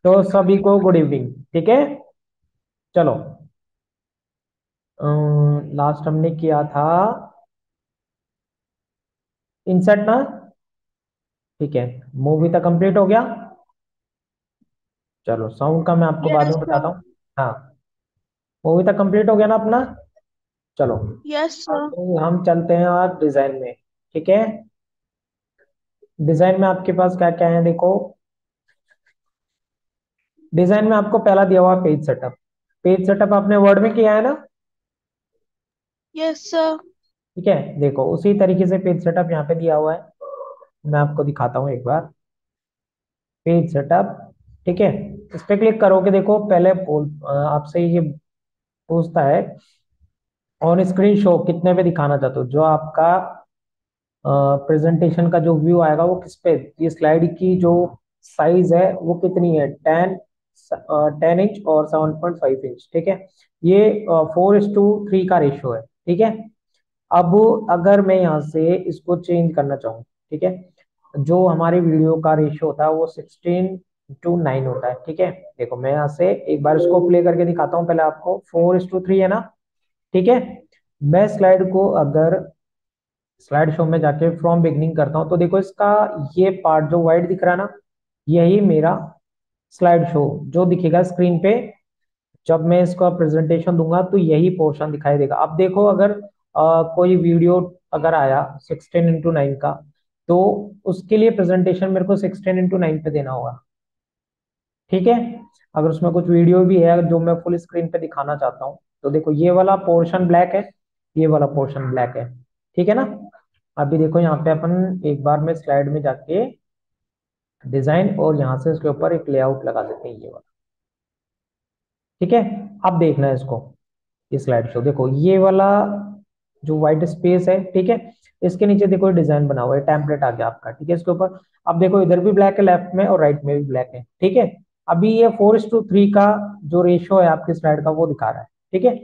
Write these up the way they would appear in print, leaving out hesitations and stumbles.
तो सभी को गुड इवनिंग। ठीक है, चलो। लास्ट हमने किया था इंसर्ट ना। ठीक है, मूवी तक कंप्लीट हो गया। चलो, साउंड का मैं आपको बाद यस में सर। बताता हूँ। हाँ, मूवी तक कंप्लीट हो गया ना अपना। चलो, यस सर। अब हम चलते हैं आज डिजाइन में। ठीक है, डिजाइन में आपके पास क्या क्या है देखो। डिजाइन में आपको पहला दिया हुआ पेज सेटअप। पेज सेटअप आपने वर्ड में किया है ना। Yes sir. ठीक है, देखो उसी तरीके से पेज सेटअप यहाँ पे दिया हुआ है। मैं आपको दिखाता हूँ एक बार। Page setup. ठीक है, इस पे क्लिक करोगे, देखो पहले आपसे ये पूछता है ऑन स्क्रीन शो कितने पे दिखाना चाहते हो। जो आपका प्रेजेंटेशन का जो व्यू आएगा वो किस पे, ये स्लाइड की जो साइज है वो कितनी है, 10 इंच और 7.5 इंच। ठीक है, ये 4:3 का रेशियो है। ठीक है, अब अगर मैं यहाँ से इसको चेंज करना चाहूँ, ठीक है, जो हमारी वीडियो का रेशियो होता है वो 16:9 होता है। ठीक है, देखो मैं यहाँ से एक बार इसको प्ले करके दिखाता हूँ पहले आपको। 4:3 है ना। ठीक है, मैं स्लाइड को अगर स्लाइड शो में जाके फ्रॉम बिगनिंग करता हूँ तो देखो इसका ये पार्ट जो व्हाइट दिख रहा है ना, यही मेरा स्लाइड शो जो दिखेगा स्क्रीन पे। जब मैं इसका प्रेजेंटेशन दूंगा तो यही पोर्शन दिखाई देगा। अब देखो अगर कोई वीडियो अगर आया 16:9 का, तो उसके लिए प्रेजेंटेशन मेरे को 16:9 पे देना होगा। ठीक है, अगर उसमें कुछ वीडियो भी है जो मैं फुल स्क्रीन पे दिखाना चाहता हूँ तो देखो ये वाला पोर्शन ब्लैक है, ये वाला पोर्शन ब्लैक है। ठीक है ना। अभी देखो यहाँ पे अपन एक बार में स्लाइड में जाके डिजाइन और यहाँ से इसके ऊपर एक लेआउट लगा देते हैं ये वाला। ठीक है, अब देखना है इसको। ये स्लाइड शो देखो, ये वाला जो व्हाइट स्पेस है, ठीक है, इसके नीचे देखो डिजाइन बना हुआ है, टेम्पलेट आ गया आपका। ठीक है, इसके ऊपर अब देखो इधर भी ब्लैक है, लेफ्ट में और राइट में भी ब्लैक है। ठीक है, अभी ये 4:3 का जो रेशियो है आपकी स्लाइड का वो दिखा रहा है। ठीक है,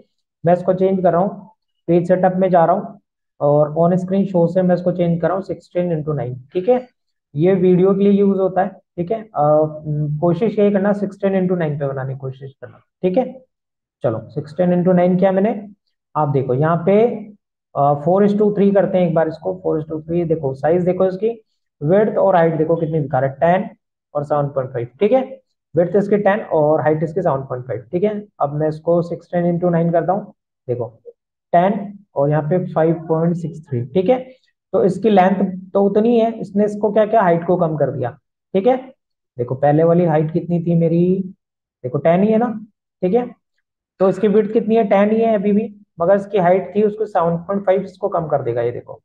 मैं इसको चेंज कर रहा हूँ, पेज सेटअप में जा रहा हूँ और ऑन स्क्रीन शो से मैं इसको चेंज कर रहा हूँ 16:9। ठीक है, ये वीडियो के लिए यूज होता है। ठीक है, कोशिश यही करना 16:9 पे बनाने की कोशिश करना। ठीक है, चलो 16:9 किया मैंने। आप देखो यहाँ पे 4:3 करते हैं एक बार इसको। 4:3 देखो, साइज देखो इसकी, विड्थ और हाइट देखो कितनी दिखा रहा है, 10 और 7.5। ठीक है, विड्थ इसकी 10 और हाइट इसकी 7.5। ठीक है, अब मैं इसको 16:9 करता हूँ। देखो 10 और यहाँ पे 5.63। ठीक है, तो इसकी लेंथ तो उतनी है, इसने इसको क्या क्या हाइट को कम कर दिया। ठीक है, देखो पहले वाली हाइट कितनी थी मेरी, देखो 10 ही है ना। ठीक है, तो इसकी विड्थ कितनी है, 10 ही है अभी भी, मगर इसकी हाइट थी उसको 7.5, इसको कम कर देगा ये देखो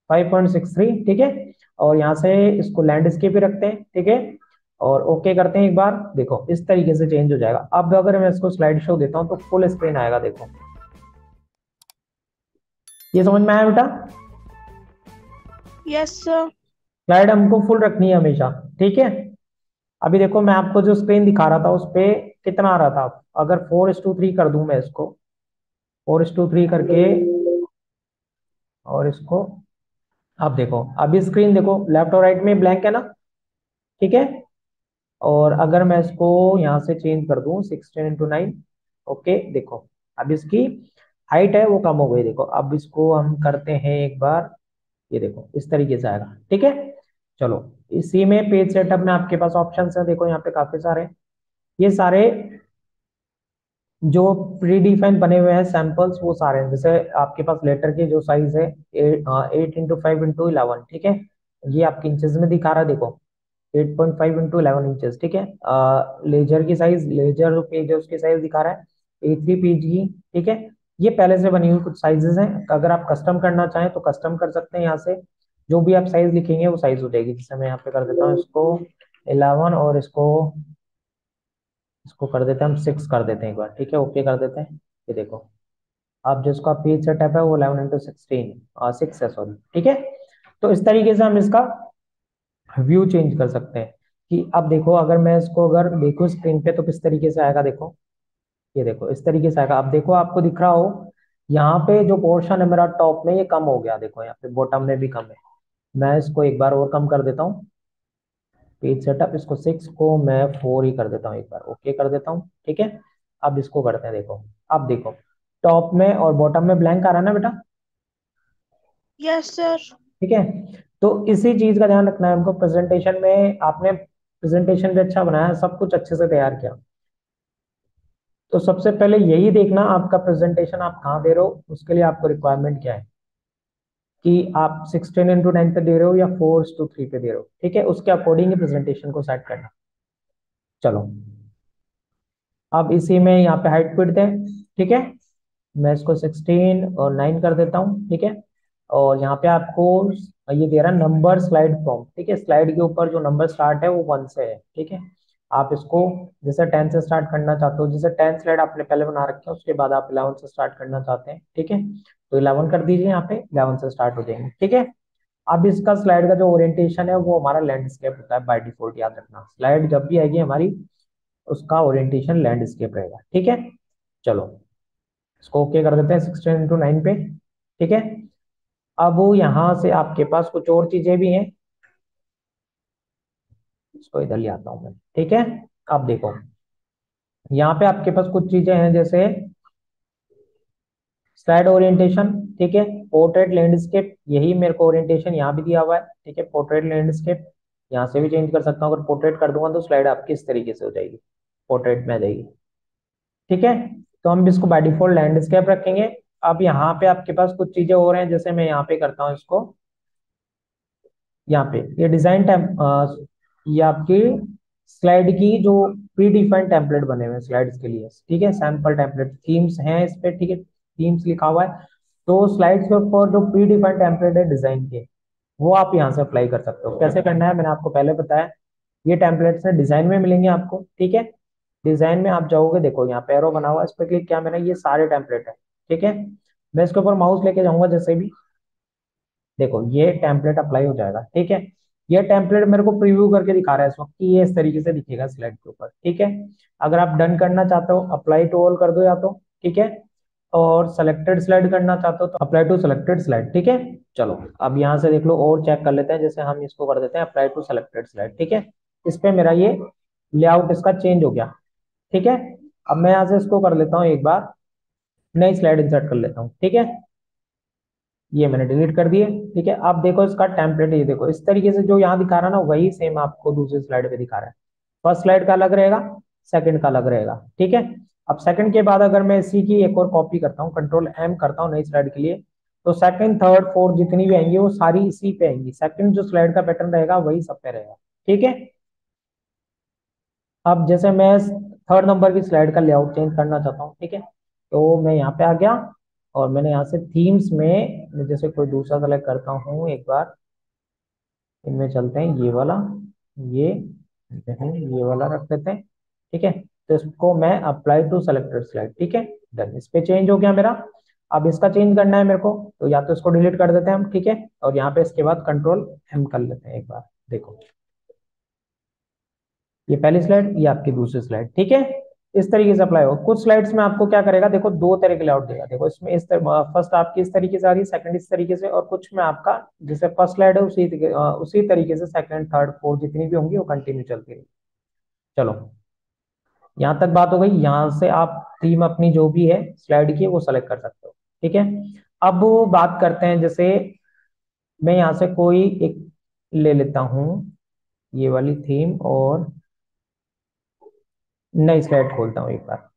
5.63। ठीक है, और यहाँ से इसको लैंडस्केप ही रखते हैं। ठीक है, और ओके करते हैं एक बार, देखो इस तरीके से चेंज हो जाएगा। अब अगर मैं इसको स्लाइड शो देता हूँ तो फुल स्क्रीन आएगा देखो। ये समझ में आया बेटा। Yes sir. स्लाइड हमको फुल रखनी है हमेशा। ठीक है, अभी देखो मैं आपको जो स्क्रीन दिखा रहा था उस पे कितना आ रहा था, अगर 4:3 कर दूं मैं इसको, 4:3 करके और इसको, अब देखो अभी स्क्रीन देखो लेफ्ट और राइट में ब्लैंक है ना। ठीक है, और अगर मैं इसको यहाँ से चेंज कर दूं 16:9, ओके देखो अब इसकी हाइट है वो कम हो गई। देखो अब इसको हम करते हैं एक बार, ये देखो इस तरीके से आएगा। ठीक है, चलो इसी में पेज सेटअप में आपके पास ऑप्शंस है, देखो यहाँ पे काफी सारे, ये सारे जो प्री डिफाइन बने हुए हैं सैंपल्स वो सारे हैं। जैसे आपके पास लेटर की जो साइज है 8:5:11। ठीक है, ये आपके इंचेस में दिखा रहा है देखो, 8.5 × 11 इंचेस। ठीक है, लेजर की साइज, लेजर जो पेज है उसकी साइज दिखा रहा है A3 पेज की। ठीक है, ये पहले से बनी हुई कुछ साइजेस हैं, अगर आप कस्टम करना चाहें तो कस्टम कर सकते हैं यहाँ से। जो भी आप साइज लिखेंगे वो साइज हो जाएगी। जैसे मैं यहाँ पे कर देता हूँ इसको 11 और इसको इसको कर देते हैं हम 6 कर देते हैं एक बार। ठीक है, ओके कर देते हैं। ये देखो अब जिसका पेज सेटअप है वो 11 × 16 6 है, सॉरी। ठीक है, तो इस तरीके से हम इसका व्यू चेंज कर सकते हैं कि अब देखो अगर मैं इसको अगर देखूं स्क्रीन पे तो किस तरीके से आएगा देखो। ये देखो इस तरीके से आएगा। अब देखो आपको दिख रहा हो यहाँ पे जो पोर्शन है मेरा टॉप में ये कम हो गया, देखो यहाँ पे बॉटम में भी कम है। मैं इसको एक बार और कम कर देता हूँ। पेज सेटअप, इसको 6 को मैं 4 ही कर देता हूँ, एक बार ओके कर देता हूँ, ठीक है। अब इसको करते हैं, देखो। अब देखो, टॉप में और बॉटम में ब्लैंक आ रहा है ना बेटा, यस सर। ठीक है। तो इसी चीज का ध्यान रखना है हमको, प्रेजेंटेशन में आपने प्रेजेंटेशन भी अच्छा बनाया, सब कुछ अच्छे से तैयार किया, तो सबसे पहले यही देखना आपका प्रेजेंटेशन आप कहाँ दे रहे हो, उसके लिए आपको रिक्वायरमेंट क्या है, कि आप 16:9 पे दे रहे हो या 4:3 पे दे रहे हो, ठीक है, उसके अकॉर्डिंग ही प्रेजेंटेशन को सेट करना। चलो, अब इसी में यहाँ पे हाइट फिट दें, ठीक है। मैं इसको 16 और 9 कर देता हूँ, ठीक है। और यहाँ पे आपको ये दे रहा है नंबर स्लाइड फ्रॉम, ठीक है। स्लाइड के ऊपर जो नंबर स्टार्ट है वो 1 से है, ठीक है। आप इसको जैसे 10 से स्टार्ट करना चाहते हो, जैसे 10 स्लाइड आपने पहले बना रखे हैं, उसके बाद आप 11 से स्टार्ट करना चाहते हैं, ठीक है, तो 11 कर दीजिए, यहाँ पे 11 से स्टार्ट हो जाएंगे, ठीक है। अब इसका स्लाइड का जो ओरिएंटेशन है वो हमारा लैंडस्केप होता है बाय डिफॉल्ट, याद रखना, स्लाइड जब भी आएगी हमारी, उसका ओरिएंटेशन लैंडस्केप रहेगा, ठीक है। चलो, इसको ओके कर देते हैं 16:9 पे, ठीक है। अब यहाँ से आपके पास कुछ और चीजें भी हैं, इसको इधर ले आता हूँ मैं, ठीक है। अब देखो, यहाँ पे आपके पास कुछ चीजें हैं, जैसे स्लाइड ओरिएंटेशन, ठीक है, पोर्ट्रेट लैंडस्केप, यही मेरे को ओरिएंटेशन यहाँ भी दिया हुआ है, ठीक है, पोर्ट्रेट लैंडस्केप। यहाँ से भी चेंज कर सकता हूँ, अगर पोर्ट्रेट कर दूंगा तो स्लाइड आपकी इस तरीके से हो जाएगी, पोर्ट्रेट में आ जाएगी, ठीक है। तो हम इसको बाय डिफॉल्ट लैंडस्केप रखेंगे। अब यहाँ पे आपके पास कुछ चीजें और हैं, जैसे मैं यहाँ पे करता हूँ इसको, यहाँ पे ये डिजाइन ये आपकी स्लाइड की जो प्री डिफाइंड टेम्पलेट बने हुए हैं स्लाइड्स के लिए, ठीक है, सैंपल टेम्पलेट थीम्स हैं इस पे, ठीक है, थीम्स लिखा हुआ है। तो स्लाइड्स के ऊपर जो प्री डिफाइंड टेम्पलेट है डिजाइन के, वो आप यहाँ से अप्लाई कर सकते हो। कैसे करना है मैंने आपको पहले बताया, ये टेम्पलेट्स है डिजाइन में मिलेंगे आपको, ठीक है। डिजाइन में आप जाओगे, देखो यहाँ पे एरो बना हुआ है, इस पर क्लिक किया मैंने, ये सारे टेम्पलेट है, ठीक है। मैं इसके ऊपर माउस लेके जाऊंगा, जैसे भी देखो ये टेम्पलेट अप्लाई हो जाएगा, ठीक है। ये टेम्पलेट मेरे को प्रीव्यू करके दिखा रहा है इस वक्त कि ये इस तरीके से दिखेगा स्लाइड के ऊपर, ठीक है। अगर आप डन करना चाहते हो अप्लाई टू ऑल कर दो या तो, ठीक है। और सेलेक्टेड स्लाइड करना चाहते हो तो अप्लाई टू सेलेक्टेड स्लाइड, ठीक है। चलो, अब यहाँ से देख लो और चेक कर लेते हैं, जैसे हम इसको कर देते हैं अप्लाई टू सेलेक्टेड स्लाइड, ठीक है। इस पे मेरा ये लेआउट इसका चेंज हो गया, ठीक है। अब मैं यहाँ से इसको कर लेता हूँ एक बार, नई स्लाइड इंसर्ट कर लेता हूँ, ठीक है। ये मैंने डिलीट कर दिए, ठीक है। अब देखो इसका टेम्पलेट, ये देखो इस तरीके से जो यहाँ दिखा रहा है ना, वही सेम आपको दूसरी स्लाइड पे दिखा रहा है। फर्स्ट स्लाइड का अलग रहेगा, सेकंड का अलग रहेगा, ठीक है। अब सेकंड के बाद अगर मैं इसी की एक और कॉपी करता हूँ, कंट्रोल M करता हूँ नई स्लाइड के लिए, तो सेकंड थर्ड फोर्थ जितनी भी आएंगी वो सारी इसी पे आएंगी, सेकंड जो स्लाइड का पैटर्न रहेगा वही सब पे रहेगा, ठीक है। अब जैसे मैं थर्ड नंबर की स्लाइड का लेआउट चेंज करना चाहता हूँ, ठीक है, तो मैं यहाँ पे आ गया और मैंने यहाँ से थीम्स में मैं जैसे कोई दूसरा सेलेक्ट करता हूँ एक बार, इनमें चलते हैं, ये वाला, ये ये वाला रख लेते हैं, ठीक है। तो इसको मैं अप्लाई टू सेलेक्टेड स्लाइड, ठीक है, डन, इस पे चेंज हो गया मेरा। अब इसका चेंज करना है मेरे को, तो या तो इसको डिलीट कर देते हैं हम, ठीक है, और यहाँ पे इसके बाद कंट्रोल M कर लेते हैं एक बार, देखो ये पहली स्लाइड, ये आपकी दूसरी स्लाइड, ठीक है। इस तरीके से अप्लाई हो। कुछ स्लाइड्स में आपको क्या करेगा, देखो दो तरह के लेआउट देगा, देखो इसमें इस तरह फर्स्ट आपकी इस तरीके से आ रही है, सेकंड इस तरीके से, और कुछ में आपका जैसे फर्स्ट स्लाइड है उसी तरीके से सेकंड थर्ड फोर्थ जितनी भी होंगी वो कंटिन्यू चलती रहेगी। चलो, यहाँ तक बात हो गई, यहाँ से आप थीम अपनी जो भी है स्लाइड की वो सेलेक्ट कर सकते हो, ठीक है। अब बात करते हैं, जैसे मैं यहाँ से कोई एक ले लेता हूँ, ये वाली थीम, और नई स्लाइड खोलता हूँ एक बार।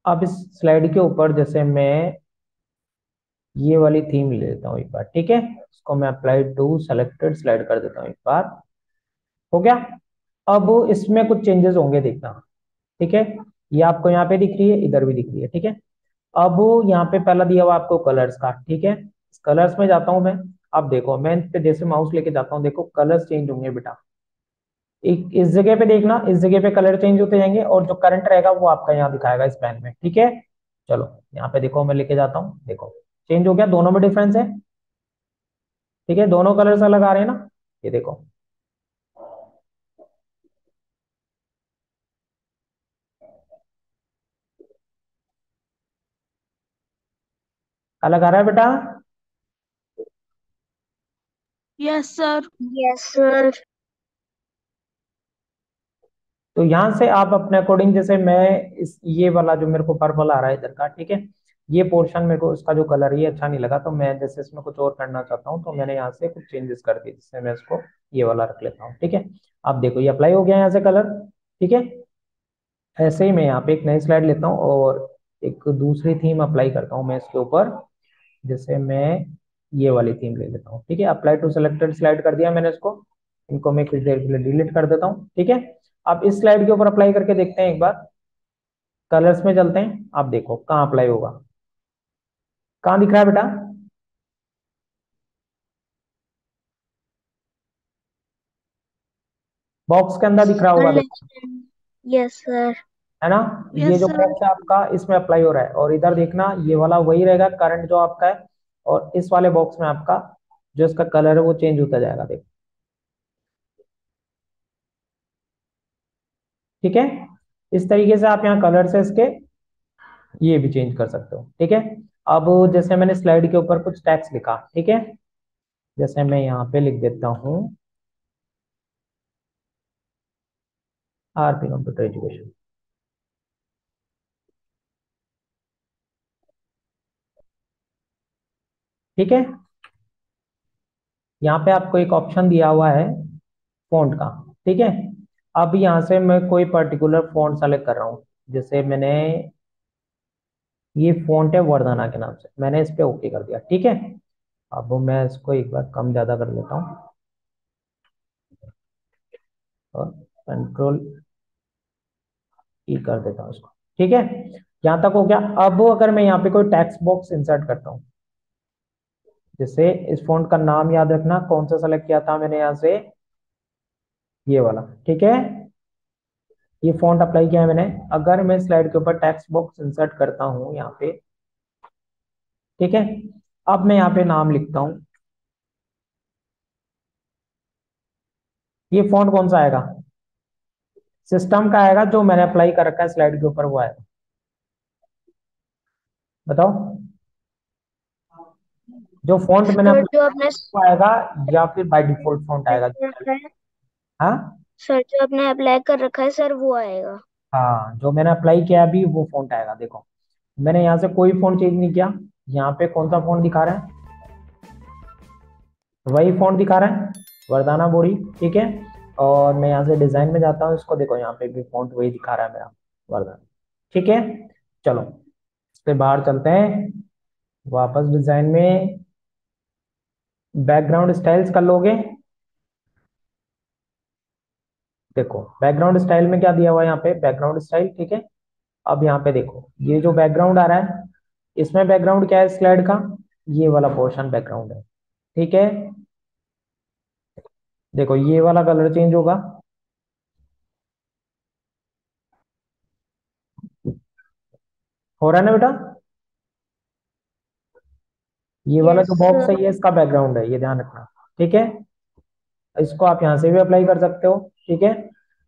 अब इस स्लाइड के ऊपर जैसे मैं ये वाली थीम ले लेता हूँ एक बार, ठीक है, इसको मैं अप्लाई टू सेलेक्टेड स्लाइड कर देता हूँ एक बार, हो गया। अब इसमें कुछ चेंजेस होंगे देखना, ठीक है। ये आपको यहाँ पे दिख रही है, इधर भी दिख रही है, ठीक है। अब यहाँ पे पहला दिया हुआ आपको कलर्स का, ठीक है, कलर्स में जाता हूँ मैं। अब देखो मैं इस पे जैसे माउस लेके जाता हूँ, देखो कलर्स चेंज होंगे बेटा, एक इस जगह पे देखना, इस जगह पे कलर चेंज होते जाएंगे, और जो करंट रहेगा वो आपका यहाँ दिखाएगा इस पैन में, ठीक है। चलो, यहाँ पे देखो मैं लेके जाता हूँ, देखो चेंज हो गया, दोनों में डिफरेंस है, ठीक है, दोनों कलर्स अलग आ रहे हैं ना, ये देखो अलग आ रहा है बेटा। Yes sir. Yes sir. तो यहाँ से आप अपने अकॉर्डिंग, जैसे मैं इस ये वाला जो मेरे को पर्पल आ रहा है इधर का, ठीक है, ये पोर्शन मेरे को इसका जो कलर ये अच्छा नहीं लगा, तो मैं जैसे इसमें कुछ और करना चाहता हूँ, तो मैंने यहाँ से कुछ चेंजेस कर दिए, जिससे मैं इसको ये वाला रख लेता हूँ, ठीक है। अब देखो ये अप्लाई हो गया यहाँ से कलर, ठीक है। ऐसे ही मैं यहाँ पे एक नई स्लाइड लेता हूँ और एक दूसरी थीम अप्लाई करता हूँ मैं इसके ऊपर। जैसे मैं ये वाली थीम ले लेता हूँ, ठीक है। अप्लाई टू सिलेक्टेड स्लाइड कर दिया मैंने इसको, इनको मैं कुछ देर के लिए डिलीट कर देता हूँ, ठीक है। अब इस स्लाइड के ऊपर अप्लाई करके देखते हैं एक बार, कलर्स में चलते हैं। आप देखो कहाँ अप्लाई होगा, कहाँ दिख रहा है बेटा? बॉक्स के अंदर दिख रहा होगा, देखो, यस सर। है ना। ये यस जो सर। बॉक्स है आपका, इसमें अप्लाई हो रहा है, और इधर देखना ये वाला वही रहेगा करंट जो आपका है, और इस वाले बॉक्स में आपका जो इसका कलर है वो चेंज होता जाएगा, देखो, ठीक है। इस तरीके से आप यहाँ कलर से इसके ये भी चेंज कर सकते हो, ठीक है। अब जैसे मैंने स्लाइड के ऊपर कुछ टेक्स्ट लिखा, ठीक है, जैसे मैं यहाँ पे लिख देता हूँ आरपी कंप्यूटर एजुकेशन, ठीक है। यहाँ पे आपको एक ऑप्शन दिया हुआ है फॉन्ट का, ठीक है। अब यहाँ से मैं कोई पर्टिकुलर फॉन्ट सेलेक्ट कर रहा हूँ, जैसे मैंने ये फॉन्ट है वर्धना के नाम से, मैंने इस पे ओके कर दिया, ठीक है। अब मैं इसको एक बार कम ज्यादा कर लेता हूँ और कंट्रोल ई कर देता हूँ इसको, ठीक है। यहाँ तक हो गया। अब अगर मैं यहाँ पे कोई टेक्स्ट बॉक्स इंसर्ट करता हूँ, जैसे इस फॉन्ट का नाम याद रखना, कौन सा सेलेक्ट किया था मैंने यहाँ से, ये वाला, ठीक है। ये फॉन्ट अप्लाई किया है मैंने। अगर मैं स्लाइड के ऊपर टेक्स्ट बॉक्स इंसर्ट करता हूँ यहाँ पे, ठीक है, अब मैं यहाँ पे नाम लिखता हूँ, ये फॉन्ट कौन सा आएगा? सिस्टम का आएगा, जो मैंने अप्लाई कर रखा है स्लाइड के ऊपर वो आएगा। बताओ, जो फॉन्ट मैंने सर अप्लाई जो किया आपने वो आएगा, या फिर बाय डिफॉल्ट फॉन्ट आएगा? कर रखा है, हाँ, सर जो आपने अप्लाई कर रखा है सर वो आएगा। हाँ, जो मैंने अप्लाई किया अभी वो फॉन्ट आएगा, देखो। मैंने यहाँ से कोई फॉन्ट चेंज नहीं किया, यहाँ पे कौन सा फॉन्ट दिखा रहा है? वही फॉन्ट दिखा रहा है, वरदाना बोरी, ठीक है। और मैं यहाँ से डिजाइन में जाता हूँ, इसको देखो यहाँ पे भी फॉन्ट वही दिखा रहा है मेरा, वरदाना, ठीक है। चलो इसके बाहर चलते हैं, वापस डिजाइन में, बैकग्राउंड स्टाइल्स कर लोगे। देखो बैकग्राउंड स्टाइल में क्या दिया हुआ है यहाँ पे, बैकग्राउंड स्टाइल, ठीक है। अब यहाँ पे देखो ये जो बैकग्राउंड आ रहा है, इसमें बैकग्राउंड क्या है स्लाइड का, ये वाला पोर्शन बैकग्राउंड है, ठीक है। देखो ये वाला कलर चेंज होगा, हो रहा है ना बेटा? ये वाला यस जो बॉक्स है सर। ये इसका बैकग्राउंड है, ये ध्यान रखना, ठीक है। इसको आप यहाँ से भी अप्लाई कर सकते हो, ठीक है।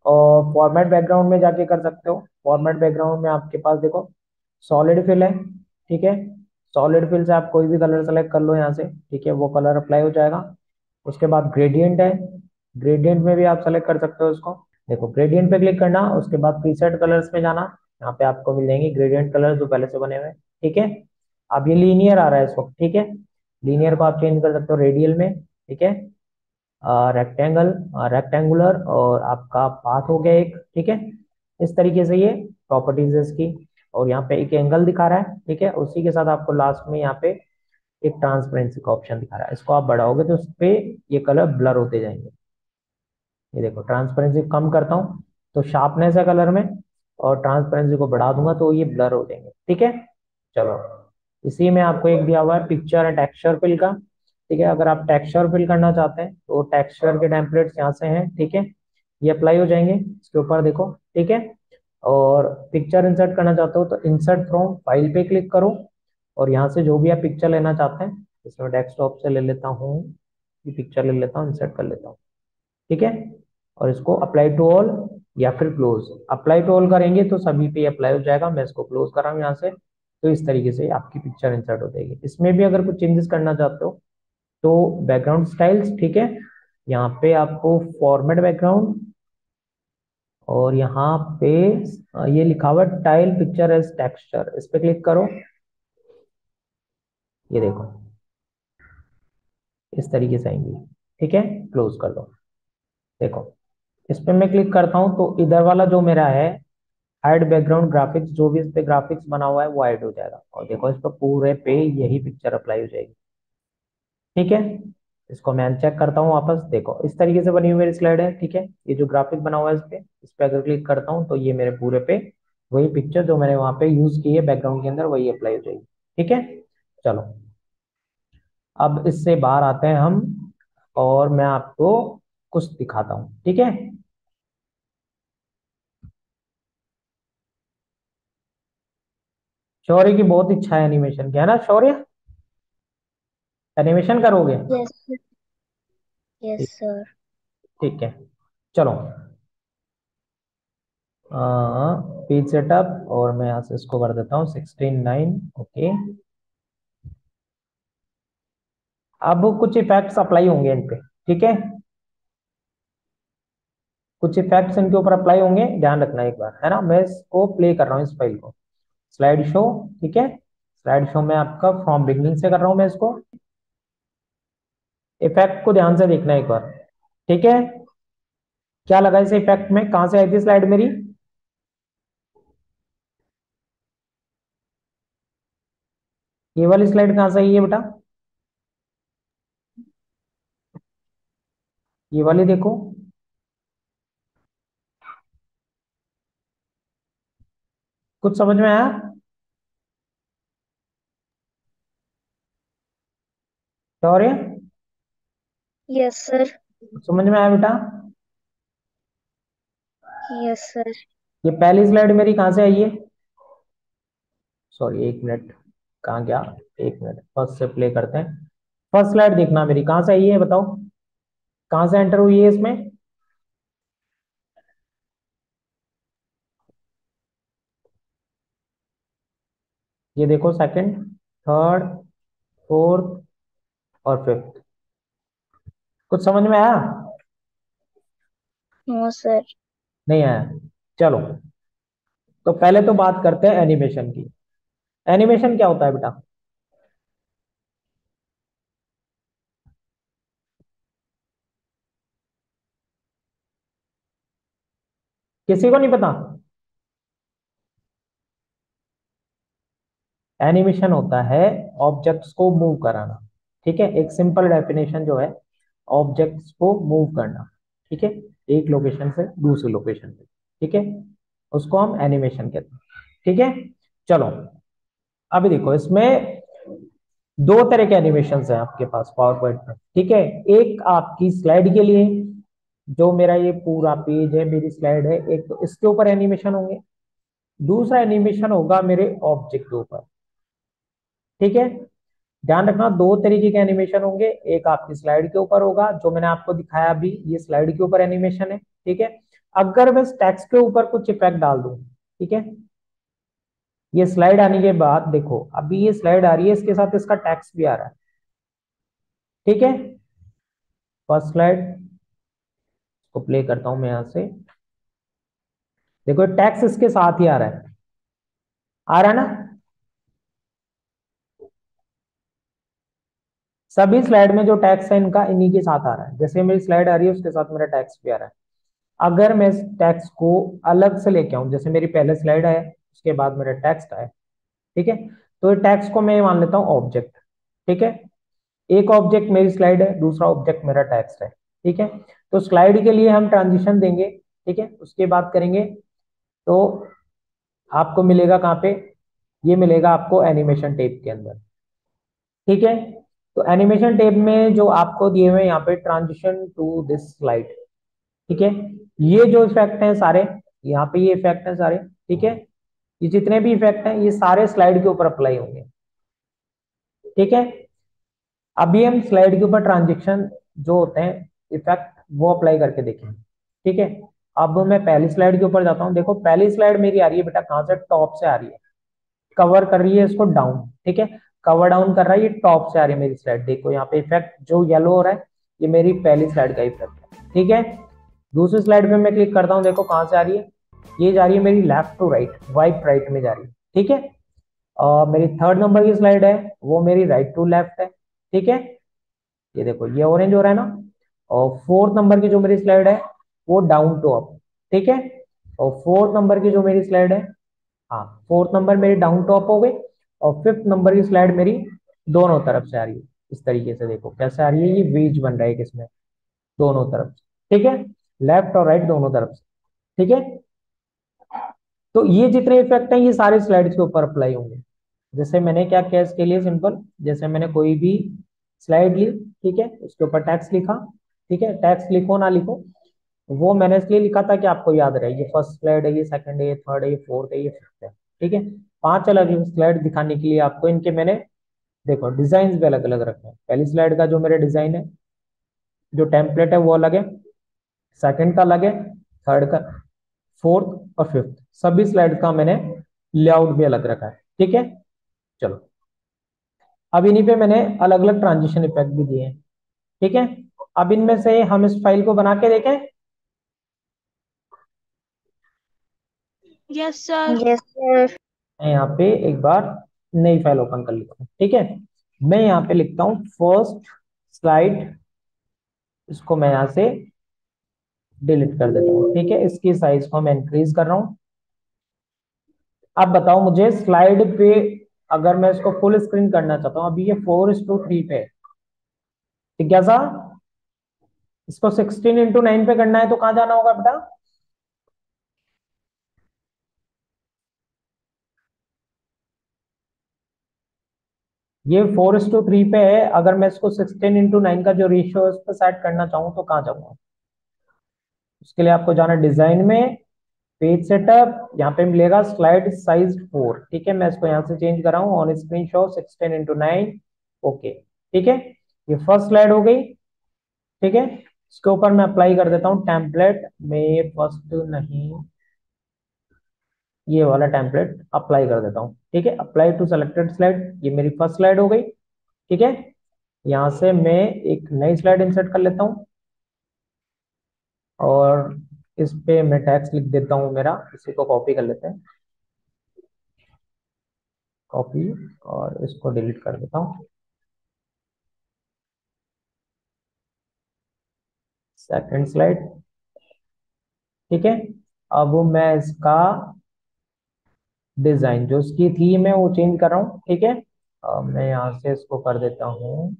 और फॉर्मेट बैकग्राउंड में जाके कर सकते हो। फॉर्मेट बैकग्राउंड में आपके पास देखो सॉलिड फिल है, ठीक है। सॉलिड फिल से आप कोई भी कलर सेलेक्ट कर लो यहाँ से, ठीक है, वो कलर अप्लाई हो जाएगा। उसके बाद ग्रेडियंट है, ग्रेडियंट में भी आप सेलेक्ट कर सकते हो इसको। देखो ग्रेडियंट पे क्लिक करना, उसके बाद प्रीसेट कलर्स में जाना, यहाँ पे आपको मिल जाएंगे ग्रेडियंट कलर जो पहले से बने हुए हैं, ठीक है। अब ये लीनियर आ रहा है इस वक्त, ठीक है। लीनियर को आप चेंज कर सकते हो रेडियल में, ठीक है। रेक्टेंगल, रेक्टेंगुलर, और आपका पाथ हो गया एक, ठीक है। इस तरीके से ये प्रॉपर्टीज है इसकी। और यहाँ पे एक एंगल दिखा रहा है, ठीक है। उसी के साथ आपको लास्ट में यहाँ पे एक ट्रांसपेरेंसी का ऑप्शन दिखा रहा है, इसको आप बढ़ाओगे तो उस पे ये कलर ब्लर होते जाएंगे। ये देखो ट्रांसपेरेंसी कम करता हूँ तो शार्पनेस है कलर में, और ट्रांसपेरेंसी को बढ़ा दूंगा तो ये ब्लर हो जाएंगे, ठीक है। चलो इसी में आपको एक दिया हुआ है पिक्चर एंड टेक्सचर फिल का, ठीक है। अगर आप टेक्सचर फिल करना चाहते हैं तो टेक्सचर के टेम्पलेट्स यहाँ से हैं, ठीक है। ये अप्लाई हो जाएंगे इसके ऊपर, देखो, ठीक है। और पिक्चर इंसर्ट करना चाहते हो तो इंसर्ट फ्रॉम फाइल पे क्लिक करो, और यहाँ से जो भी आप पिक्चर लेना चाहते हैं, इसमें डेस्कटॉप से ले लेता हूँ, ये पिक्चर ले लेता हूँ, इंसर्ट कर लेता हूँ, ठीक है। और इसको अप्लाई टू ऑल या फिर क्लोज, अप्लाई टू ऑल करेंगे तो सभी पे अप्लाई हो जाएगा। मैं इसको क्लोज कर रहा हूँ यहाँ से, तो इस तरीके से आपकी पिक्चर इंसर्ट हो जाएगी। इसमें भी अगर कुछ चेंजेस करना चाहते हो तो बैकग्राउंड स्टाइल्स, ठीक है, यहाँ पे आपको फॉर्मेट बैकग्राउंड, और यहाँ पे ये लिखा हुआ टाइल पिक्चर एज टेक्सचर, इस पे क्लिक करो। ये देखो इस तरीके से आएंगी। ठीक है, क्लोज कर दो। देखो इस पे मैं क्लिक करता हूँ तो इधर वाला जो मेरा है हाइड बैकग्राउंड ग्राफिक्स, जो भी इस पे ग्राफिक्स बना हुआ है वो हाइड हो जाएगा, और देखो इस पे पूरे पे यही पिक्चर अप्लाई हो जाएगी। ठीक है, इसको मैं चेक करता हूँ वापस। देखो इस तरीके से बनी हुई मेरी स्लाइड है। ठीक है, ये जो ग्राफिक बना हुआ है इस पे अगर क्लिक करता हूँ तो ये मेरे पूरे पे वही पिक्चर जो मैंने वहां पे यूज की है बैकग्राउंड के अंदर वही अप्लाई हो जाएगी। ठीक है, चलो अब इससे बाहर आते हैं हम, और मैं आपको कुछ दिखाता हूँ। ठीक है, शौर्य की बहुत इच्छा है एनिमेशन की, है ना शौर्य? एनिमेशन करोगे? Yes sir. यस ठीक। सर। ठीक है, चलो पेज सेटअप, और मैं यहाँ से इसको कर देता हूँ 16:9। ओके, अब कुछ इफेक्ट्स अप्लाई होंगे इन पे। ठीक है, कुछ इफेक्ट्स इनके ऊपर अप्लाई होंगे, ध्यान रखना एक बार, है ना? मैं इसको प्ले कर रहा हूँ इस फाइल को, स्लाइड शो। ठीक है, स्लाइड शो में आपका फ्रॉम बिगनिंग से कर रहा हूँ मैं इसको। इफेक्ट को ध्यान से देखना एक बार। ठीक है, क्या लगा इस इफेक्ट में, कहां से आई थी स्लाइड मेरी? ये वाली स्लाइड कहां से आई है बेटा? ये वाली देखो, कुछ समझ में आया शौर्य? Yes sir. कुछ समझ में आया बेटा? Yes sir. ये पहली स्लाइड मेरी कहां से आई है? सॉरी एक मिनट, कहाँ गया? एक मिनट, फर्स्ट से प्ले करते हैं। फर्स्ट स्लाइड देखना मेरी कहां से आई है, बताओ कहां से एंटर हुई है इसमें? ये देखो सेकंड, थर्ड, फोर्थ और फिफ्थ। कुछ समझ में आया? No sir. नहीं आया? चलो, तो पहले तो बात करते हैं एनिमेशन की। एनिमेशन क्या होता है बेटा? किसी को नहीं पता? एनिमेशन होता है ऑब्जेक्ट्स को मूव कराना। ठीक है, एक सिंपल डेफिनेशन जो है, ऑब्जेक्ट्स को मूव करना। ठीक है, एक लोकेशन से दूसरी लोकेशन पे। ठीक है, उसको हम एनिमेशन कहते हैं। ठीक है, चलो अभी देखो इसमें दो तरह के एनिमेशन हैं आपके पास पावर पॉइंट में। ठीक है, एक आपकी स्लाइड के लिए, जो मेरा ये पूरा पेज है मेरी स्लाइड है, एक तो इसके ऊपर एनिमेशन होंगे, दूसरा एनिमेशन होगा मेरे ऑब्जेक्ट के ऊपर। ठीक है, ध्यान रखना दो तरीके के एनिमेशन होंगे, एक आपकी स्लाइड के ऊपर होगा जो मैंने आपको दिखाया अभी, ये स्लाइड के ऊपर एनिमेशन है। ठीक है, अगर मैं टेक्स्ट के ऊपर कुछ इफेक्ट डाल दूं, ठीक है, ये स्लाइड आने के बाद देखो अभी ये स्लाइड आ रही है, इसके साथ इसका टेक्स्ट भी आ रहा है। ठीक है, फर्स्ट स्लाइड को प्ले करता हूं मैं यहां से। देखो टेक्स्ट इसके साथ ही आ रहा है, आ रहा है ना? सभी स्लाइड में जो टैक्स है इनका इन्हीं के साथ आ रहा है, जैसे मेरी स्लाइड आ रही है उसके साथ मेरा टैक्स भी आ रहा है। अगर मैं इस टैक्स को अलग से लेके आऊं, जैसे मेरी पहले स्लाइड है उसके बाद मेरा टेक्स्ट है, ठीक है, तो टैक्स को मैं मान लेता हूं ऑब्जेक्ट। ठीक है, एक ऑब्जेक्ट मेरी स्लाइड है, दूसरा ऑब्जेक्ट मेरा टेक्स्ट है। ठीक है, तो स्लाइड के लिए हम ट्रांजिशन देंगे। ठीक है, उसके बाद करेंगे तो आपको मिलेगा कहाँ पे? ये मिलेगा आपको एनिमेशन टेब के अंदर। ठीक है, तो एनिमेशन टेब में जो आपको दिए हुए यहाँ पे ट्रांजिशन टू दिस स्लाइड। ठीक है, ये जो इफेक्ट हैं सारे, यहाँ पे ये इफेक्ट हैं सारे। ठीक है, ये जितने भी इफेक्ट हैं ये सारे स्लाइड के ऊपर अप्लाई होंगे। ठीक है, अभी हम स्लाइड के ऊपर ट्रांजेक्शन जो होते हैं इफेक्ट वो अप्लाई करके देखें। ठीक है, अब मैं पहली स्लाइड के ऊपर जाता हूँ। देखो पहली स्लाइड मेरी आ रही है बेटा कहाँ से? टॉप से आ रही है, कवर कर रही है इसको डाउन। ठीक है, कवर डाउन कर रहा है, ये टॉप से आ रही है मेरी स्लाइड। देखो यहाँ पे इफेक्ट जो येलो हो रहा है ये मेरी पहली स्लाइड का इफेक्ट है। ठीक है, दूसरी स्लाइड पे मैं क्लिक करता हूँ, देखो कहाँ से आ रही है, ये जा रही है मेरी left to right, wipe right में जा रही है, ठीक है। और मेरी थर्ड नंबर की स्लाइड है वो मेरी राइट टू लेफ्ट है, ठीक है। ये देखो ये ऑरेंज हो रहा है ना। और फोर्थ नंबर की जो मेरी स्लाइड है वो डाउन टू अप, ठीक है। और फोर्थ नंबर की जो मेरी स्लाइड है, हाँ फोर्थ नंबर मेरी डाउन टू अप हो गई। और फिफ्थ नंबर की स्लाइड मेरी दोनों तरफ से आ रही है, इस तरीके से देखो कैसे आ रही है, ये वेज बन रहा है किसमें, दोनों तरफ से, ठीक है, लेफ्ट और राइट दोनों तरफ से, ठीक है। तो ये जितने इफेक्ट हैं ये सारे स्लाइड्स के ऊपर अप्लाई होंगे। जैसे मैंने क्या किया इसके लिए, सिंपल, जैसे मैंने कोई भी स्लाइड ली, ठीक है, उसके ऊपर टैक्स लिखा, ठीक है, टैक्स लिखो ना लिखो, वो मैंने इसलिए लिखा था कि आपको याद रहे, ये फर्स्ट स्लाइड है, ये सेकंड है, ये थर्ड है, ये फोर्थ है, ये फिफ्थ है, ठीक है। पांच अलग अलग स्लाइड दिखाने के लिए आपको इनके मैंने, देखो डिजाइन भी अलग अलग रखे हैं। पहली स्लाइड का जो मेरे डिजाइन है, जो टेम्पलेट है वो अलग है, सेकंड का अलग है, थर्ड का, फोर्थ और फिफ्थ सभी स्लाइड का मैंने लेआउट भी अलग रखा है, ठीक है। चलो अब इन्हीं पे मैंने अलग अलग ट्रांजिशन इफेक्ट भी दिए हैं, ठीक है। अब इनमें से हम इस फाइल को बना के देखें। Yes sir. Yes sir. मैं यहाँ पे एक बार नई फाइल ओपन कर लेता हूँ, ठीक है। मैं यहाँ पे लिखता हूँ फर्स्ट स्लाइड, इसको मैं यहाँ से डिलीट कर देता हूँ, ठीक है। इसकी साइज को मैं इंक्रीज कर रहा हूँ। अब बताओ मुझे स्लाइड पे, अगर मैं इसको फुल स्क्रीन करना चाहता हूँ, अभी ये 4:3 पे है, ठीक है सा, इसको 16:9 पे करना है तो कहाँ जाना होगा बेटा, ये 4:3 पे है, अगर मैं इसको 16:9 का जो रेशियो है उस पर सेट करना चाहूँ तो कहाँ जाऊंगा। उसके लिए आपको जाना डिजाइन में, पेज सेटअप, यहाँ पे मिलेगा स्लाइड साइज 4, ठीक है। मैं इसको यहाँ से चेंज कर रहा हूँ, ऑन स्क्रीन शो 16:9, ओके, ठीक है। ये फर्स्ट स्लाइड हो गई, ठीक है। इसके ऊपर मैं अप्लाई कर देता हूँ टेम्पलेट में, फर्स्ट नहीं, ये वाला टेम्पलेट अप्लाई कर देता हूँ, ठीक है। अप्लाई टू सेलेक्टेड स्लाइड, ये मेरी फर्स्ट स्लाइड हो गई, ठीक है। यहाँ से मैं एक नई स्लाइड इंसर्ट कर लेता हूँ और इस पे मैं टैक्स लिख देता हूँ मेरा, इसी को कॉपी कर लेते हैं, कॉपी, और इसको डिलीट कर देता हूँ। सेकंड स्लाइड, ठीक है। अब मैं इसका डिजाइन, जो इसकी थीम है वो चेंज कर रहा हूँ, ठीक है। अब मैं यहाँ से इसको कर देता हूँ,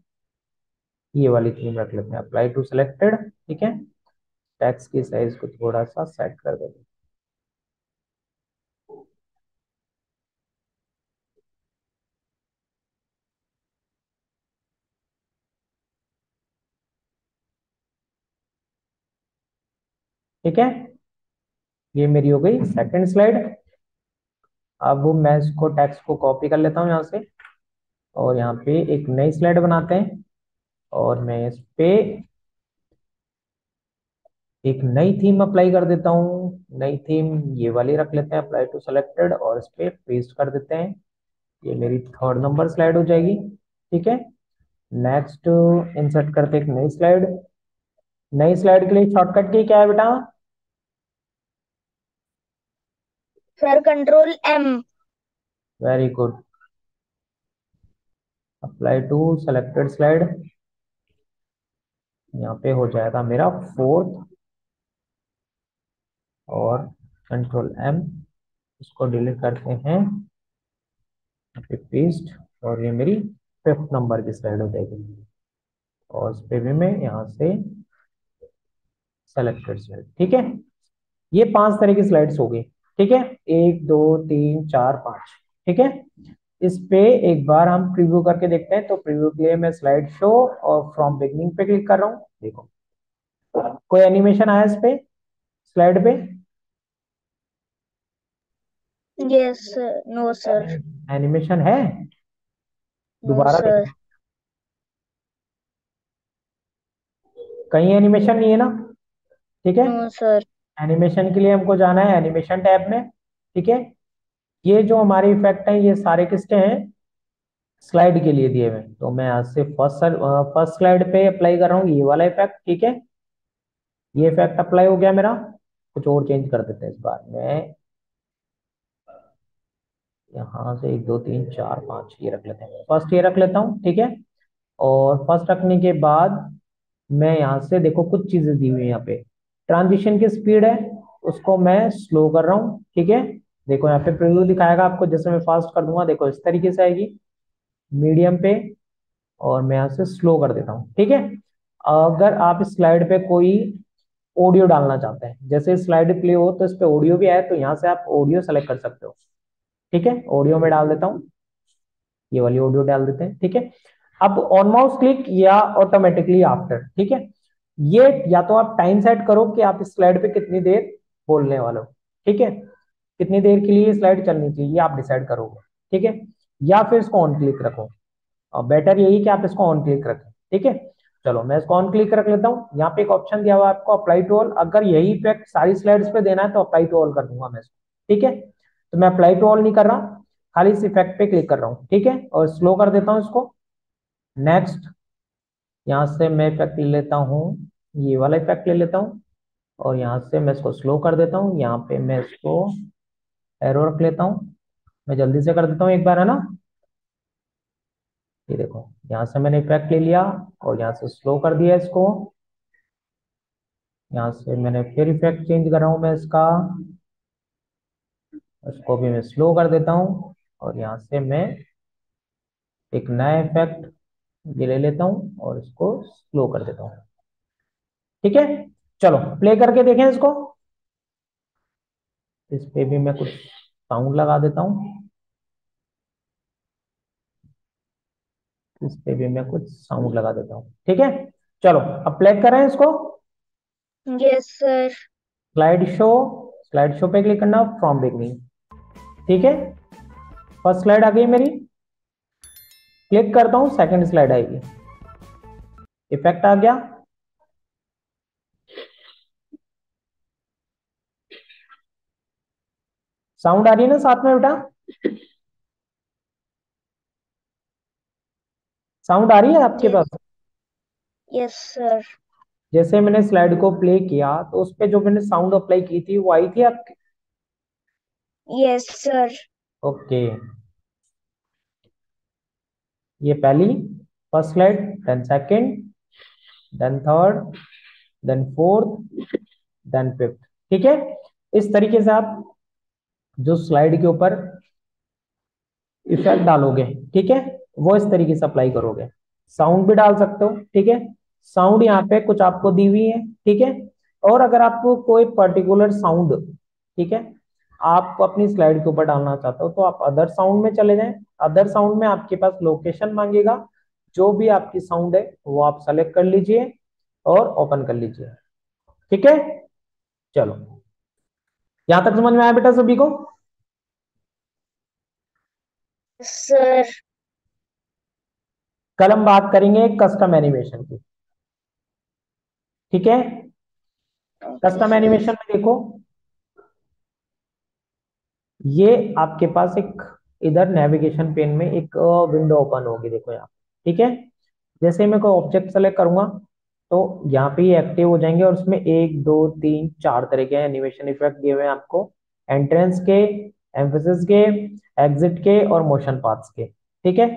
ये वाली थीम रख लेते हैं, अप्लाई टू सिलेक्टेड, ठीक है। टेक्स्ट की साइज को थोड़ा सा सेट कर देते हैं, ठीक है। ये मेरी हो गई सेकंड स्लाइड। अब मैं इसको टेक्स्ट को कॉपी कर लेता हूँ यहाँ से, और यहाँ पे एक नई स्लाइड बनाते हैं, और मैं इस पे एक नई थीम अप्लाई कर देता हूँ। नई थीम ये वाली रख लेते हैं, अप्लाई टू सेलेक्टेड, और इस पे पेस्ट कर देते हैं। ये मेरी थर्ड नंबर स्लाइड हो जाएगी, ठीक है। नेक्स्ट इंसर्ट करते हैं एक नई स्लाइड। नई स्लाइड के लिए शॉर्टकट की क्या है बेटा, sir control M. Very good. Apply to selected slide, यहाँ पे हो जाएगा मेरा फोर्थ, और कंट्रोल एम, इसको डिलीट करते हैं, पेस्ट, और ये मेरी फिफ्थ नंबर की स्लाइड हो जाएगी। और इस पे भी मैं यहाँ से सेलेक्टेड स्लाइड, ठीक है। ये पांच तरह की स्लाइड्स हो गई, ठीक है, एक दो तीन चार पांच, ठीक है। इस पे एक बार हम प्रीव्यू करके देखते हैं, तो प्रीव्यू के लिए मैं स्लाइड शो और फ्रॉम बिगनिंग पे क्लिक कर रहा हूँ, देखो कोई एनिमेशन आया इस पे, स्लाइड पे, yes sir. No sir. Animation है, नो दोबारा सर। देखो, कहीं एनिमेशन नहीं है ना, ठीक है। No sir. एनिमेशन के लिए हमको जाना है एनिमेशन टैब में, ठीक है। ये जो हमारे इफेक्ट हैं ये सारे किसके हैं, स्लाइड के लिए दिए हुए हैं। तो मैं आज से फर्स्ट स्लाइड पे अप्लाई कर रहा हूँ ये वाला इफेक्ट, ठीक है। ये इफेक्ट अप्लाई हो गया मेरा। कुछ और चेंज कर देते हैं इस बार। मैं यहाँ से 1 2 3 4 5 ये रख लेते हैं, फर्स्ट ये रख लेता हूँ, ठीक है। और फर्स्ट रखने के बाद मैं यहाँ से देखो कुछ चीजें दी हुई है यहाँ पे। ट्रांजिशन की स्पीड है, उसको मैं स्लो कर रहा हूँ, ठीक है। देखो यहाँ पे प्रीव्यू दिखाएगा आपको, जैसे मैं फास्ट कर दूंगा देखो इस तरीके से आएगी, मीडियम पे। और मैं यहाँ से स्लो कर देता हूँ, ठीक है। अगर आप इस स्लाइड पे कोई ऑडियो डालना चाहते हैं, जैसे स्लाइड प्ले हो तो इस पे ऑडियो भी आए, तो यहाँ से आप ऑडियो सेलेक्ट कर सकते हो, ठीक है। ऑडियो में डाल देता हूँ, ये वाली ऑडियो डाल देते हैं, ठीक है। अब ऑन माउस क्लिक या ऑटोमेटिकली आफ्टर, ठीक है। ये या तो आप टाइम सेट करो कि आप इस स्लाइड पे कितनी देर बोलने वाले हो, ठीक है। कितनी देर के लिए स्लाइड चलनी चाहिए ये आप डिसाइड करोगे, ठीक है। या फिर इसको ऑन क्लिक रखो, और बेटर यही कि आप इसको ऑन क्लिक रखें, ठीक है। चलो मैं इसको ऑन क्लिक रख लेता हूँ। यहाँ पे एक ऑप्शन दिया हुआ है आपको अप्लाई टू ऑल, अगर यही इफेक्ट सारी स्लाइड्स पे देना है तो अप्लाई टू ऑल कर दूंगा मैं इसको, ठीक है। तो मैं अप्लाई टू ऑल नहीं कर रहा, खाली इस इफेक्ट पे क्लिक कर रहा हूँ, ठीक है। और स्लो कर देता हूँ इसको। नेक्स्ट, यहाँ से मैं इफेक्ट ले लेता हूँ, ये वाला इफेक्ट ले लेता हूँ। और यहाँ से मैं इसको स्लो कर देता हूँ, यहाँ पे मैं इसको एरो रख लेता हूँ। मैं जल्दी से कर देता हूँ एक बार, है ना। ये देखो यहाँ से मैंने इफेक्ट ले लिया और यहाँ से स्लो कर दिया इसको। यहाँ से मैंने फिर इफेक्ट चेंज कर रहा हूँ मैं इसका, इसको भी मैं स्लो कर देता हूँ। और यहाँ से मैं एक नया इफेक्ट ये ले लेता हूँ और इसको स्लो कर देता हूँ, ठीक है। चलो प्ले करके देखें इसको। इस पे भी मैं कुछ साउंड लगा देता हूँ, इस पे भी मैं कुछ साउंड लगा देता हूँ, ठीक है। चलो अब प्ले करें इसको। Yes sir. Slide show, slide show पे क्लिक करना फ्रॉम बिगनिंग, ठीक है। फर्स्ट स्लाइड आ गई मेरी, क्लिक करता हूँ सेकंड स्लाइड आएगी, इफेक्ट आ गया। साउंड आ रही है ना साथ में बेटा, साउंड आ रही है आपके यस। पास। Yes sir. जैसे मैंने स्लाइड को प्ले किया तो उस पे जो मैंने साउंड अप्लाई की थी वो आई थी आपके। Yes sir. ओके, ये पहली first slide, then second, then third, then fourth, then fifth, ठीक है। इस तरीके से आप जो स्लाइड के ऊपर इफेक्ट डालोगे, ठीक है, वो इस तरीके से अप्लाई करोगे। साउंड भी डाल सकते हो, ठीक है। साउंड यहाँ पे कुछ आपको दी हुई है, ठीक है। और अगर आपको कोई पर्टिकुलर साउंड, ठीक है, आप अपनी स्लाइड के ऊपर डालना चाहते हो तो आप अदर साउंड में चले जाएं। अदर साउंड में आपके पास लोकेशन मांगेगा, जो भी आपकी साउंड है वो आप सेलेक्ट कर लीजिए और ओपन कर लीजिए, ठीक है। चलो यहां तक समझ में आया बेटा सभी को। सर। कल हम बात करेंगे कस्टम एनिमेशन की, ठीक है। Okay custom sir. एनिमेशन में देखो, ये आपके पास एक इधर नेविगेशन पेन में एक विंडो ओपन होगी, देखो यहाँ, ठीक है। जैसे ही मैं कोई ऑब्जेक्ट सेलेक्ट करूंगा तो यहाँ पे ये एक्टिव हो जाएंगे, और उसमें 1 2 3 4 तरह के एनिमेशन इफेक्ट दिए हुए हैं आपको, एंट्रेंस के, एम्फेसिस के, एग्जिट के और मोशन पाथ्स के, ठीक है।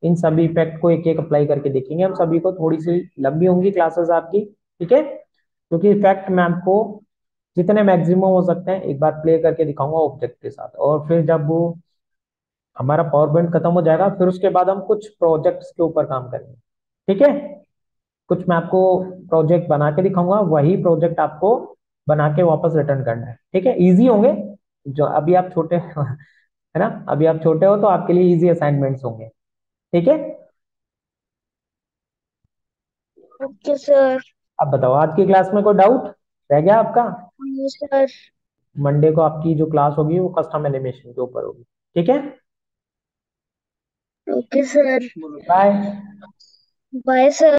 इन सभी इफेक्ट को एक एक अप्लाई करके देखेंगे हम सभी को। थोड़ी सी लंबी होंगी क्लासेस आपकी, ठीक है, क्योंकि इफेक्ट मैं आपको जितने मैक्सिमम हो सकते हैं एक बार प्ले करके दिखाऊंगा ऑब्जेक्ट के साथ। और फिर जब वो हमारा पावर पॉइंट खत्म हो जाएगा फिर उसके बाद हम कुछ प्रोजेक्ट्स के ऊपर काम करेंगे, ठीक है। कुछ मैं आपको प्रोजेक्ट बना के दिखाऊंगा, वही प्रोजेक्ट आपको बना के वापस रिटर्न करना है, ठीक है। इजी होंगे, जो अभी आप छोटे है ना, अभी आप छोटे हो तो आपके लिए इजी असाइनमेंट्स होंगे, ठीक है। Okay sir. अब बताओ आज की क्लास में कोई डाउट रह गया आपका। No sir. मंडे को आपकी जो क्लास होगी वो कस्टम एनिमेशन के ऊपर होगी, ठीक है। Okay sir. Bye. Bye sir.